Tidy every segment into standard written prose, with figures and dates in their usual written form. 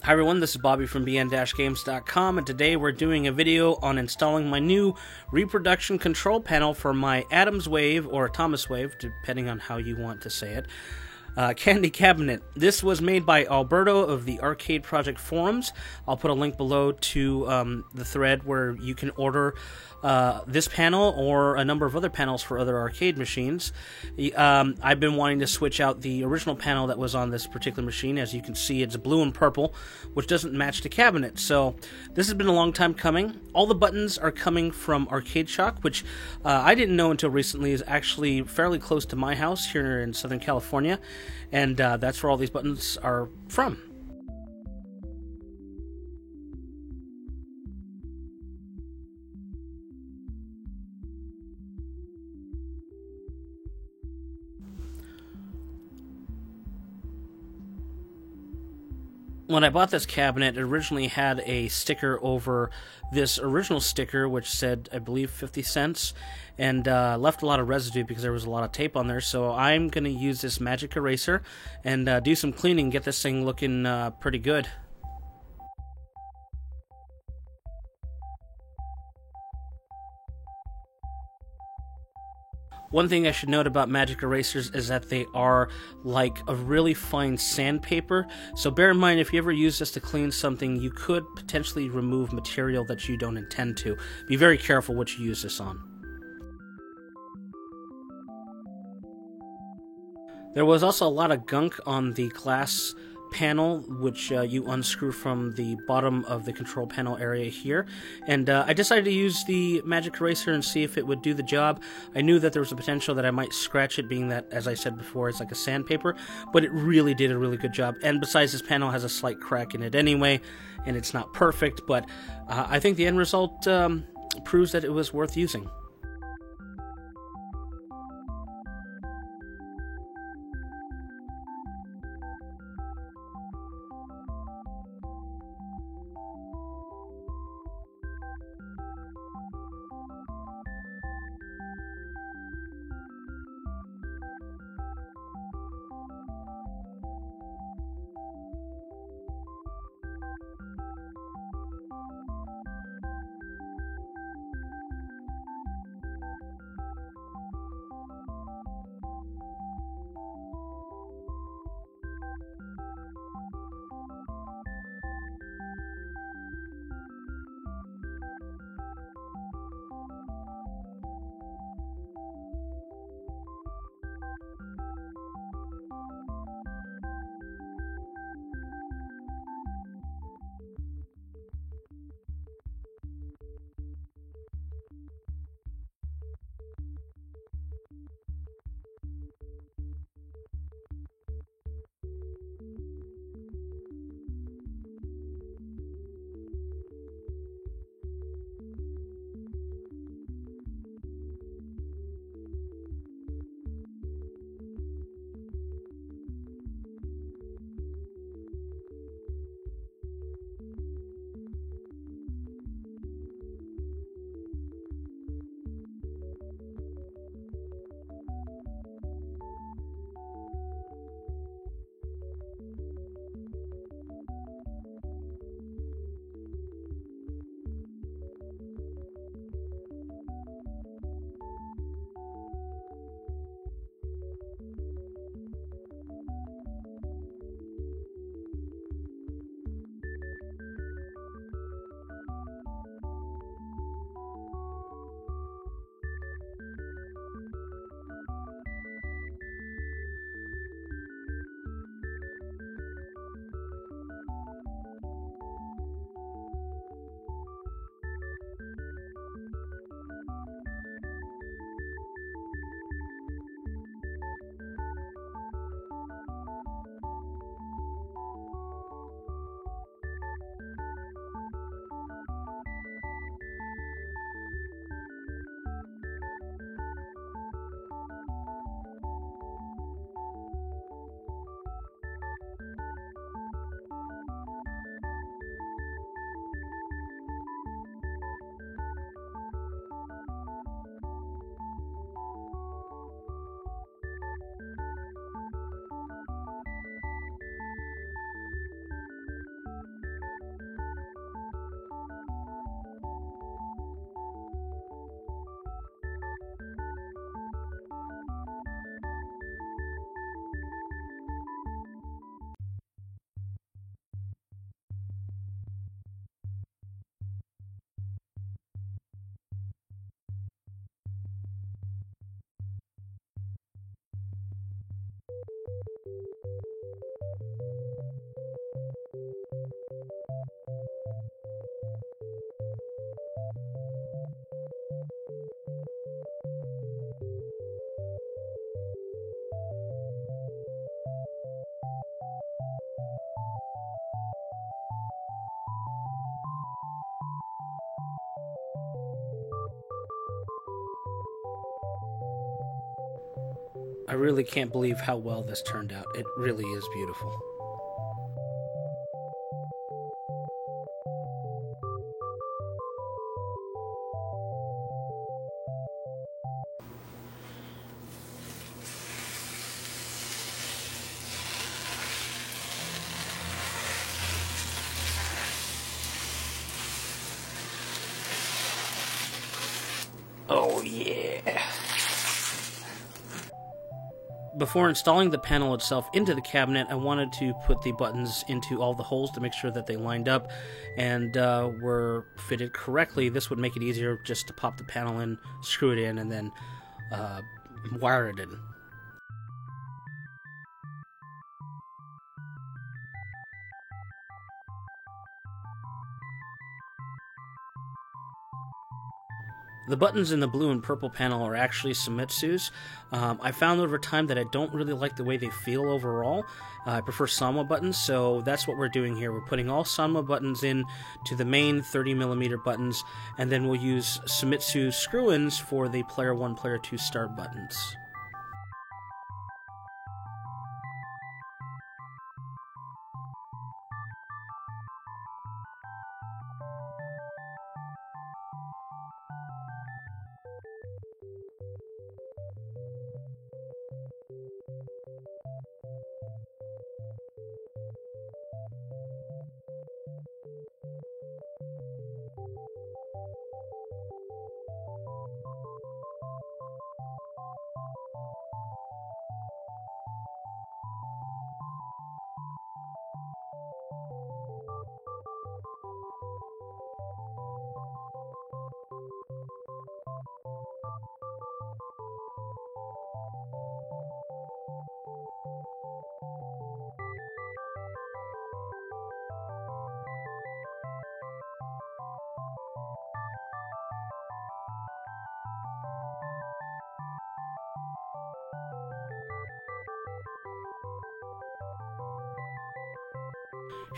Hi everyone, this is Bobby from bn-games.com, and today we're doing a video on installing my new reproduction control panel for my Adams Wave, or Thomas Wave, depending on how you want to say it, candy cabinet. This was made by Alberto of the Arcade Project forums. I'll put a link below to the thread where you can order this panel or a number of other panels for other arcade machines. I've been wanting to switch out the original panel that was on this particular machine. As you can see, it's blue and purple, which doesn't match the cabinet. So this has been a long time coming. All the buttons are coming from Arcade Shock, which I didn't know until recently is actually fairly close to my house here in Southern California, and that's where all these buttons are from. When I bought this cabinet, it originally had a sticker over this original sticker, which said, I believe, 50 cents, and left a lot of residue because there was a lot of tape on there. So I'm going to use this magic eraser and do some cleaning, get this thing looking pretty good. One thing I should note about magic erasers is that they are like a really fine sandpaper, so bear in mind if you ever use this to clean something, you could potentially remove material that you don't intend to. Be very careful what you use this on. There was also a lot of gunk on the glass panel, which you unscrew from the bottom of the control panel area here, and I decided to use the magic eraser and see if it would do the job. I knew that there was a potential that I might scratch it, being that, as I said before, it's like a sandpaper, but it really did a really good job. And besides, this panel has a slight crack in it anyway, and it's not perfect, but I think the end result proves that it was worth using. I really can't believe how well this turned out. It really is beautiful. Oh yeah! Before installing the panel itself into the cabinet, I wanted to put the buttons into all the holes to make sure that they lined up and were fitted correctly. This would make it easier just to pop the panel in, screw it in, and then wire it in. The buttons in the blue and purple panel are actually Sumitsu's. I found over time that I don't really like the way they feel overall. I prefer Sanwa buttons, so that's what we're doing here. We're putting all Sanwa buttons in to the main 30mm buttons, and then we'll use Sumitsu screw-ins for the Player 1, Player 2 start buttons.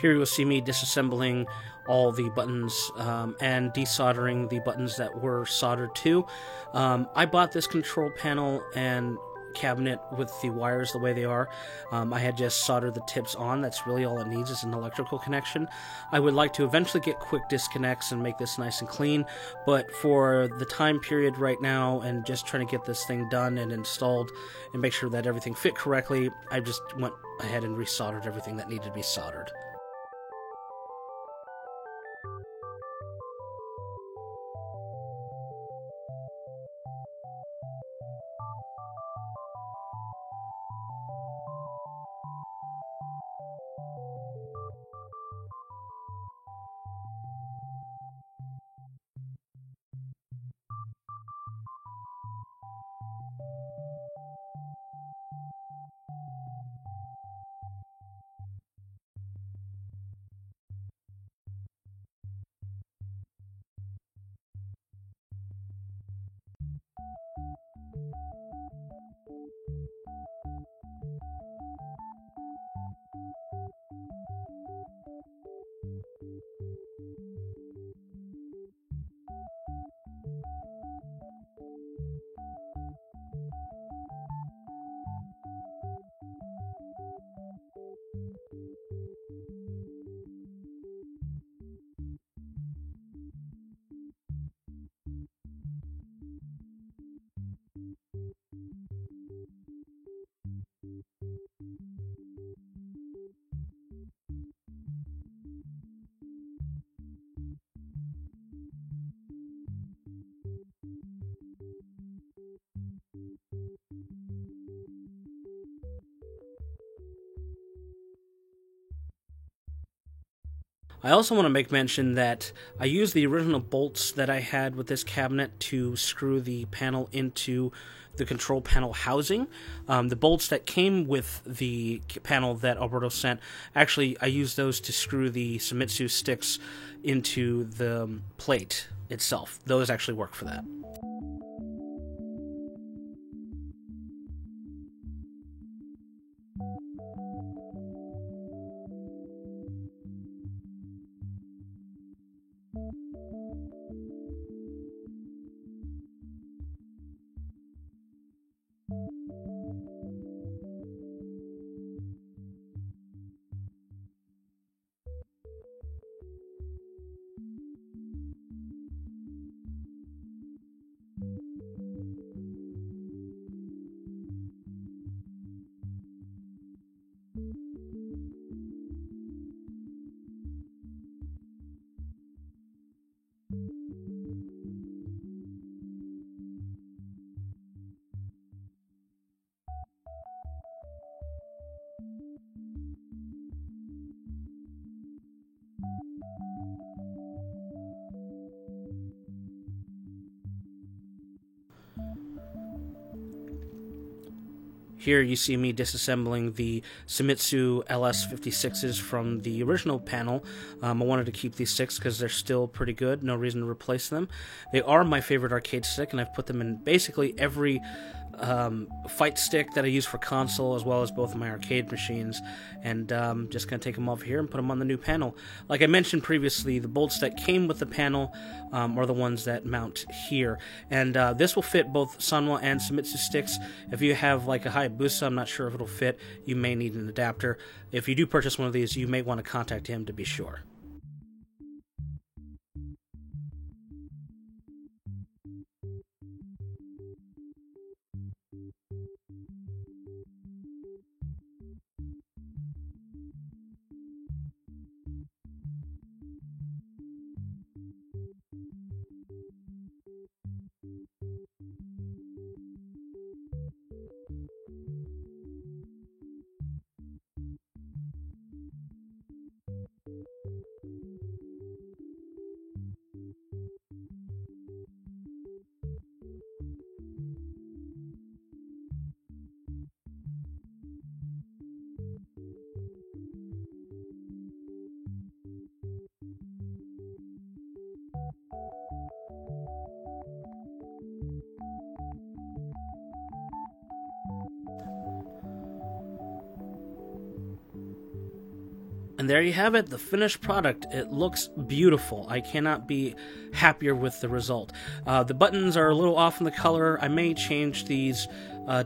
Here you'll see me disassembling all the buttons and desoldering the buttons that were soldered to. I bought this control panel and cabinet with the wires the way they are. I had just soldered the tips on. That's really all it needs is an electrical connection. I would like to eventually get quick disconnects and make this nice and clean, but for the time period right now and just trying to get this thing done and installed and make sure that everything fit correctly, I just went ahead and resoldered everything that needed to be soldered. I also want to make mention that I used the original bolts that I had with this cabinet to screw the panel into the control panel housing. The bolts that came with the panel that Alberto sent, actually I used those to screw the Shimizu sticks into the plate itself. Those actually work for that. Here you see me disassembling the Shimizu LS56s from the original panel. I wanted to keep these sticks because they're still pretty good. No reason to replace them. They are my favorite arcade stick, and I've put them in basically every fight stick that I use for console, as well as both of my arcade machines. And just going to take them off here and put them on the new panel. Like I mentioned previously, the bolts that came with the panel are the ones that mount here. And this will fit both Sanwa and Shimizu sticks. If you have like a Hayabusa, I'm not sure if it'll fit. You may need an adapter. If you do purchase one of these, you may want to contact him to be sure. And there you have it, the finished product. It looks beautiful. I cannot be happier with the result. The buttons are a little off in the color. I may change these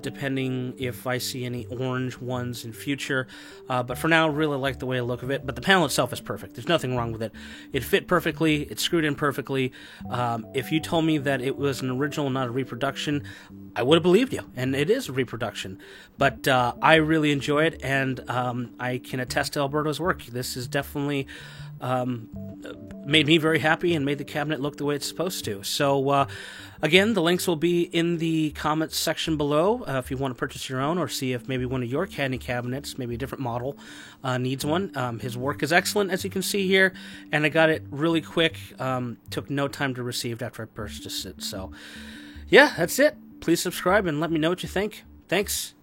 depending if I see any orange ones in future. But for now, really like the way I look of it. But the panel itself is perfect. There's nothing wrong with it. It fit perfectly. It screwed in perfectly. If you told me that it was an original, not a reproduction, I would have believed you. And it is a reproduction. But I really enjoy it, and I can attest to Alberto's work. This is definitely made me very happy and made the cabinet look the way it's supposed to. So, again, the links will be in the comments section below if you want to purchase your own or see if maybe one of your candy cabinets, maybe a different model, needs one. His work is excellent, as you can see here, and I got it really quick. Took no time to receive after I purchased it. So, yeah, that's it. Please subscribe and let me know what you think. Thanks.